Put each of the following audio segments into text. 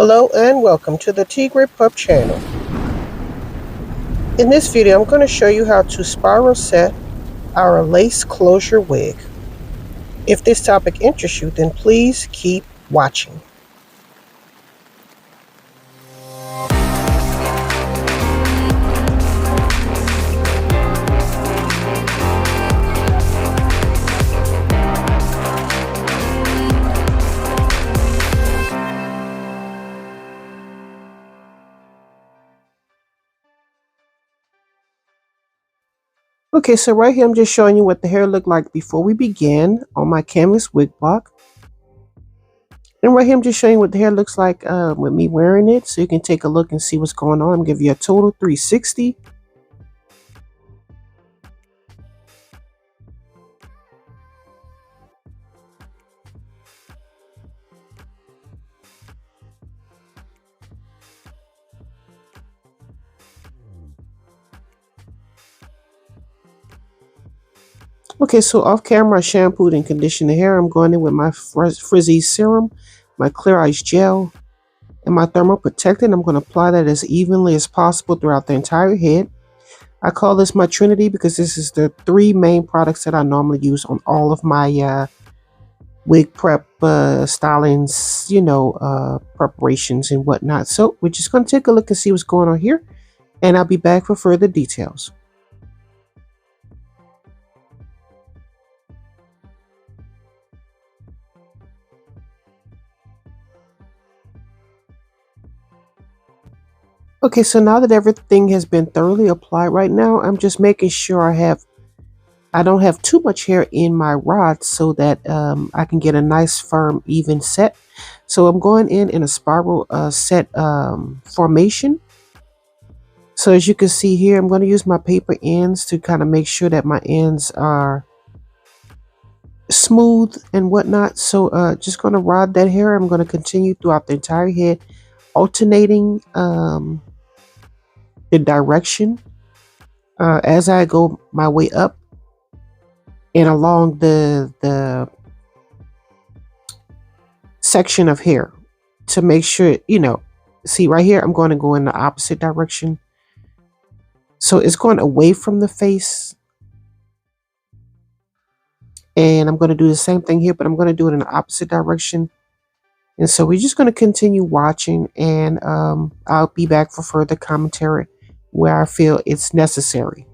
Hello and welcome to the Tigrepup channel. In this video, I'm going to show you how to spiral set our lace closure wig. If this topic interests you, then please keep watching. Okay, so right here I'm just showing you what the hair looked like before we began on my canvas wig block. And right here I'm just showing you what the hair looks like with me wearing it, so you can take a look and see what's going on. I'm going to give you a total 360. Okay, so off camera I shampooed and conditioned the hair. I'm going in with my Frizzy Serum, my Clear Ice Gel, and my thermal protectant. I'm going to apply that as evenly as possible throughout the entire head. I call this my Trinity because this is the three main products that I normally use on all of my wig prep stylings, preparations and whatnot. So we're just going to take a look and see what's going on here, and I'll be back for further details. Okay, so now that everything has been thoroughly applied right now, I'm just making sure I don't have too much hair in my rod so that I can get a nice firm even set. So I'm going in a spiral set formation. So as you can see here, I'm going to use my paper ends to kind of make sure that my ends are smooth and whatnot. So just going to rod that hair. I'm going to continue throughout the entire head, alternating the direction as I go my way up and along the section of hair to make sure, see right here, I'm going to go in the opposite direction. So it's going away from the face. And I'm going to do the same thing here, but I'm going to do it in the opposite direction. And so we're just going to continue watching, and I'll be back for further commentary where I feel it's necessary.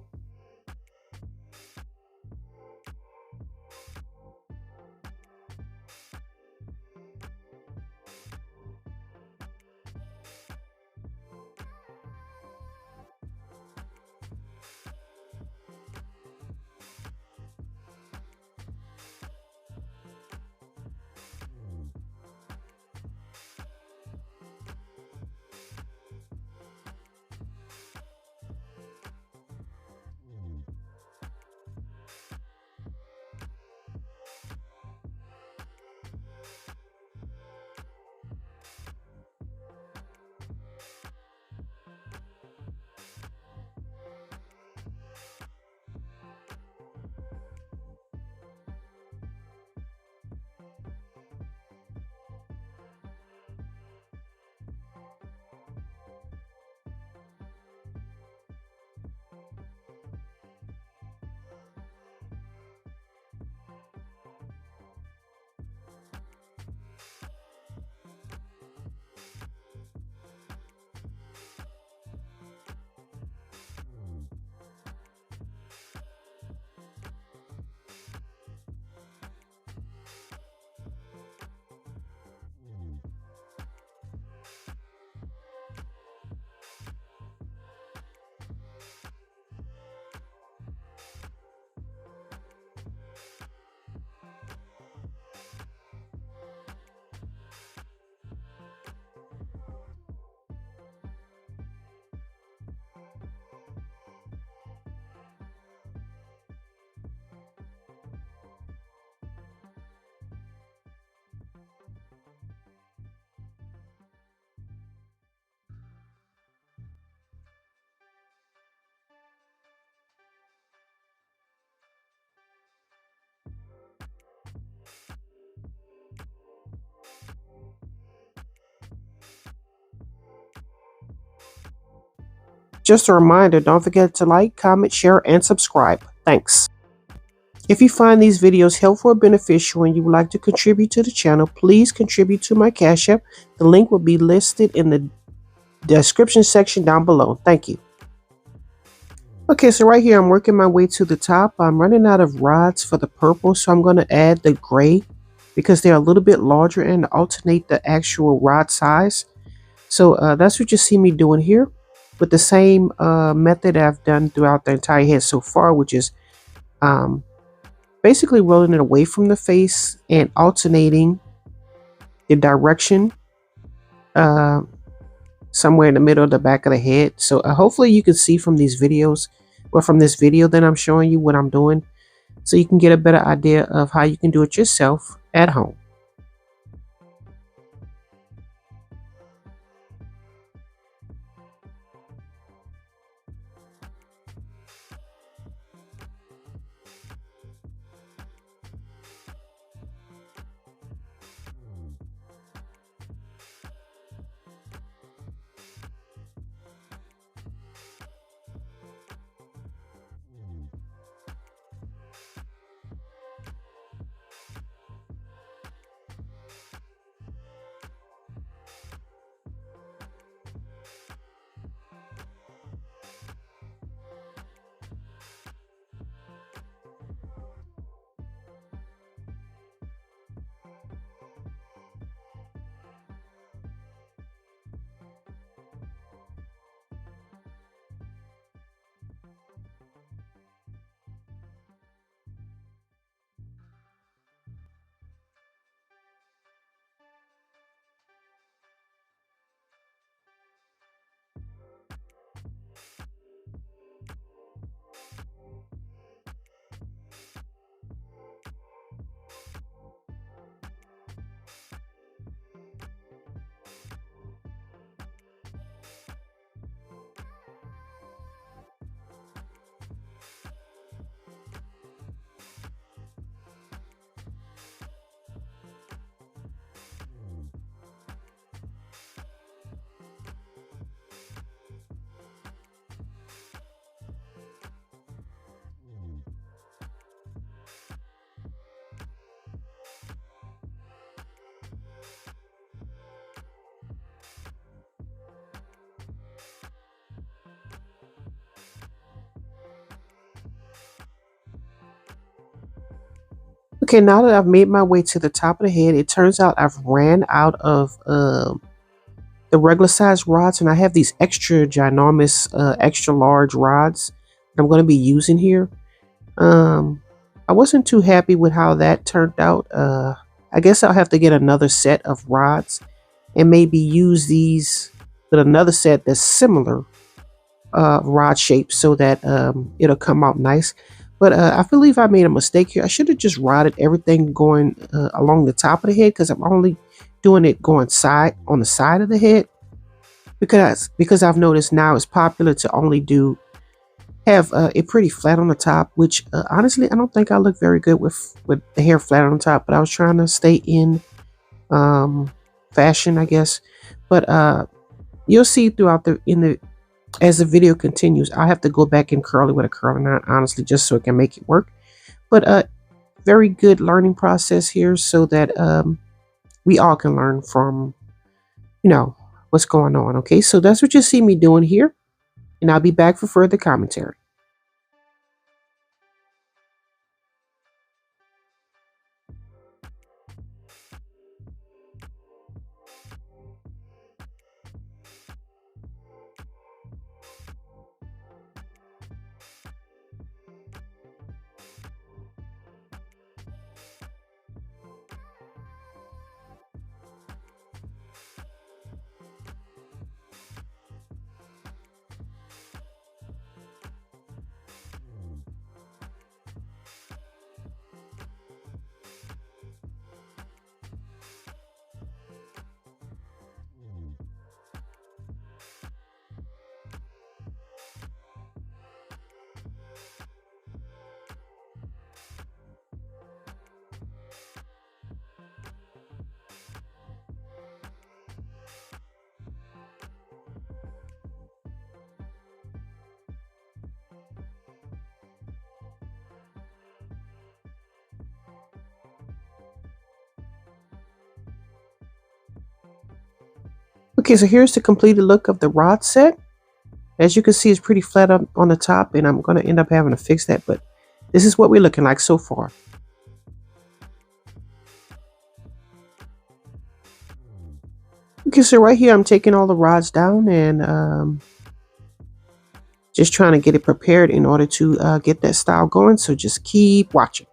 Just a reminder, don't forget to like, comment, share, and subscribe. Thanks. If you find these videos helpful or beneficial and you would like to contribute to the channel, please contribute to my Cash App. The link will be listed in the description section down below. Thank you. Okay, so right here I'm working my way to the top. I'm running out of rods for the purple, so I'm going to add the gray because they're a little bit larger and alternate the actual rod size. So that's what you see me doing here with the same method I've done throughout the entire head so far, which is basically rolling it away from the face and alternating the direction somewhere in the middle of the back of the head. So hopefully you can see from these videos or from this video that I'm showing you what I'm doing, so you can get a better idea of how you can do it yourself at home. Okay, now that I've made my way to the top of the head, it turns out I've ran out of the regular size rods, and I have these extra ginormous, extra large rods that I'm going to be using here. I wasn't too happy with how that turned out. I guess I'll have to get another set of rods and maybe use these with another set that's similar rod shape so that it'll come out nice. But I believe I made a mistake here. I should have just rodded everything going along the top of the head, because I'm only doing it going on the side of the head, because I've noticed now it's popular to only have it pretty flat on the top, which honestly I don't think I look very good with the hair flat on the top. But I was trying to stay in fashion, I guess. But you'll see throughout as the video continues, I'll have to go back and curl it with a curling iron, honestly, just so it can make it work. But very good learning process here, so that we all can learn from, what's going on. Okay, so that's what you see me doing here, and I'll be back for further commentary. Okay, so here's the completed look of the rod set. As you can see, it's pretty flat up on the top, and I'm going to end up having to fix that, but this is what we're looking like so far. Okay, so right here, I'm taking all the rods down and just trying to get it prepared in order to get that style going. So just keep watching.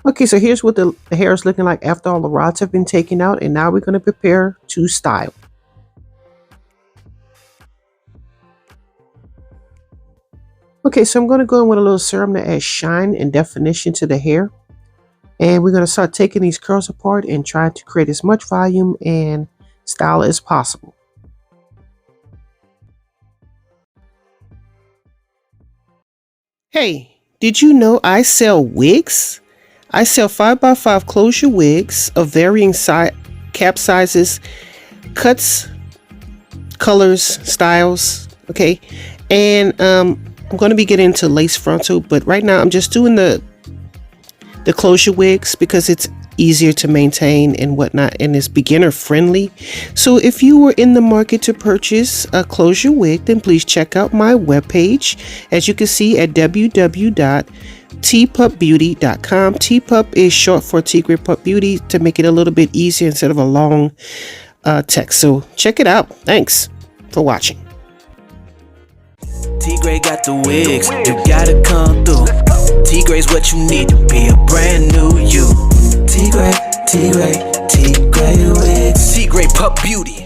Okay, so here's what the hair is looking like after all the rods have been taken out, and now we're going to prepare to style. Okay, so I'm going to go in with a little serum to add shine and definition to the hair. And we're going to start taking these curls apart and trying to create as much volume and style as possible. Hey, did you know I sell wigs? I sell 5x5 closure wigs of varying cap sizes, cuts, colors, styles, okay? And I'm going to be getting into lace frontal, but right now I'm just doing the closure wigs because it's easier to maintain and whatnot, and it's beginner friendly. So if you were in the market to purchase a closure wig, then please check out my webpage, as you can see, at www.Tigrepupbeauty.com. Tpup is short for Tigrepup to make it a little bit easier instead of a long text. So check it out. Thanks for watching. Tigre got the wigs, you gotta come through. Tigre's what you need to be a brand new you. Tigre wigs. Tigrepup Beauty.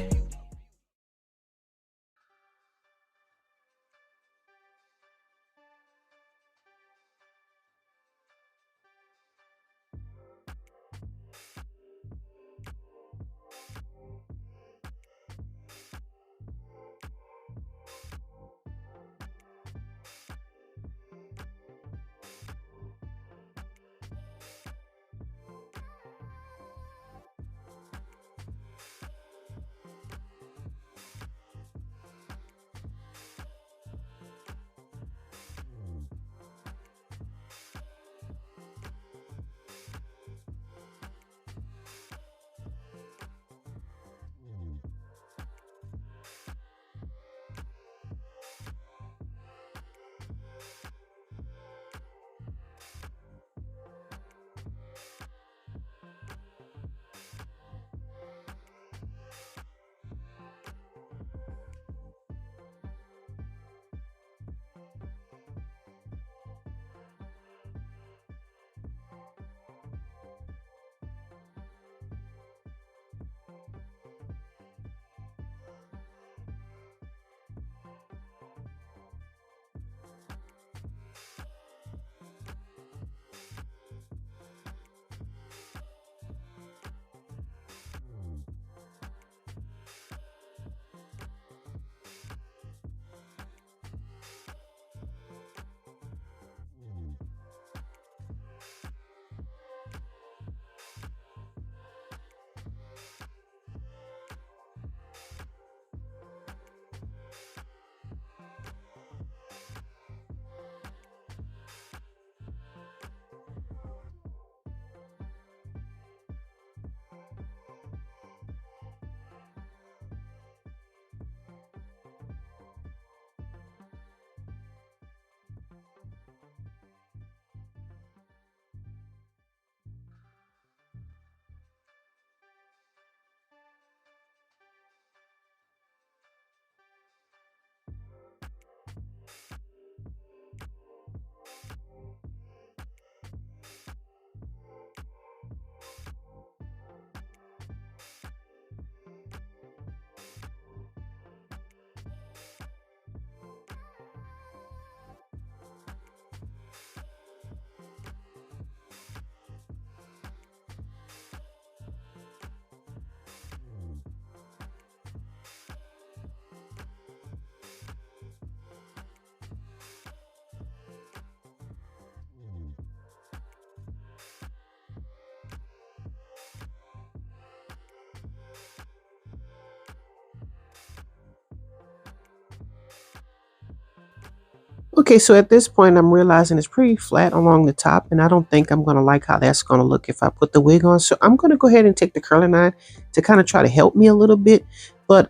Okay, so at this point, I'm realizing it's pretty flat along the top, and I don't think I'm going to like how that's going to look if I put the wig on. So I'm going to go ahead and take the curling iron to kind of try to help me a little bit. But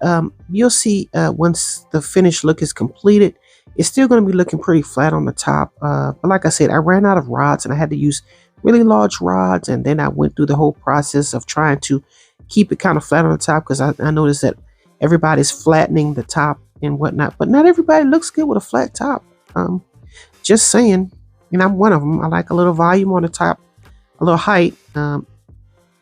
you'll see once the finished look is completed, it's still going to be looking pretty flat on the top. But like I said, I ran out of rods, and I had to use really large rods. And then I went through the whole process of trying to keep it kind of flat on the top because I noticed that everybody's flattening the top and whatnot. But not everybody looks good with a flat top. Just saying, and I'm one of them. I like a little volume on the top, a little height, and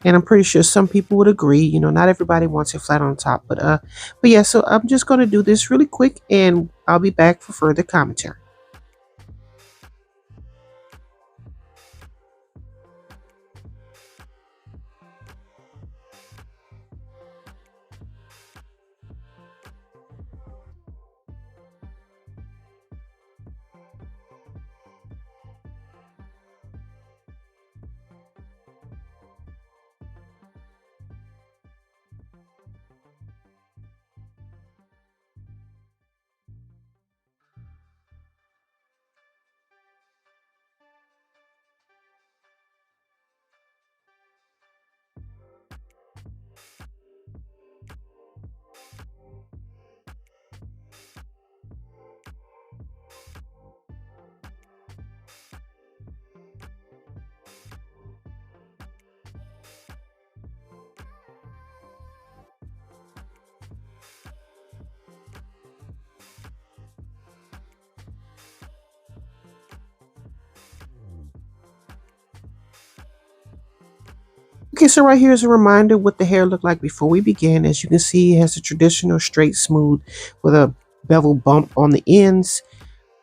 I'm pretty sure some people would agree. You know, not everybody wants it flat on the top, but yeah. So I'm just going to do this really quick, and I'll be back for further commentary. Okay, so right here is a reminder what the hair looked like before we began. As you can see, it has a traditional straight smooth with a bevel bump on the ends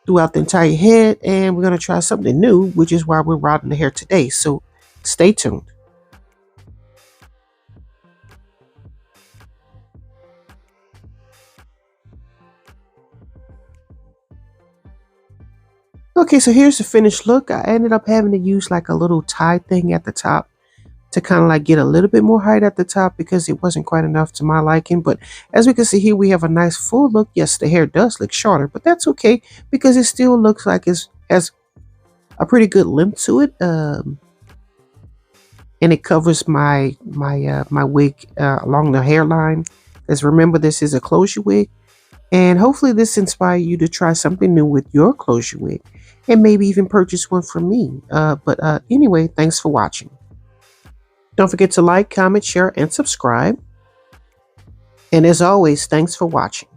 throughout the entire head. And we're going to try something new, which is why we're rodding the hair today. So stay tuned. Okay, so here's the finished look. I ended up having to use like a little tie thing at the top to kind of like get a little bit more height at the top because it wasn't quite enough to my liking. But as we can see here, we have a nice full look. Yes, the hair does look shorter, but that's okay because it still looks like it has a pretty good length to it. And it covers my wig along the hairline. Because remember, this is a closure wig. And hopefully this inspires you to try something new with your closure wig. And maybe even purchase one from me. But anyway, thanks for watching. Don't forget to like, comment, share, and subscribe. And as always, thanks for watching.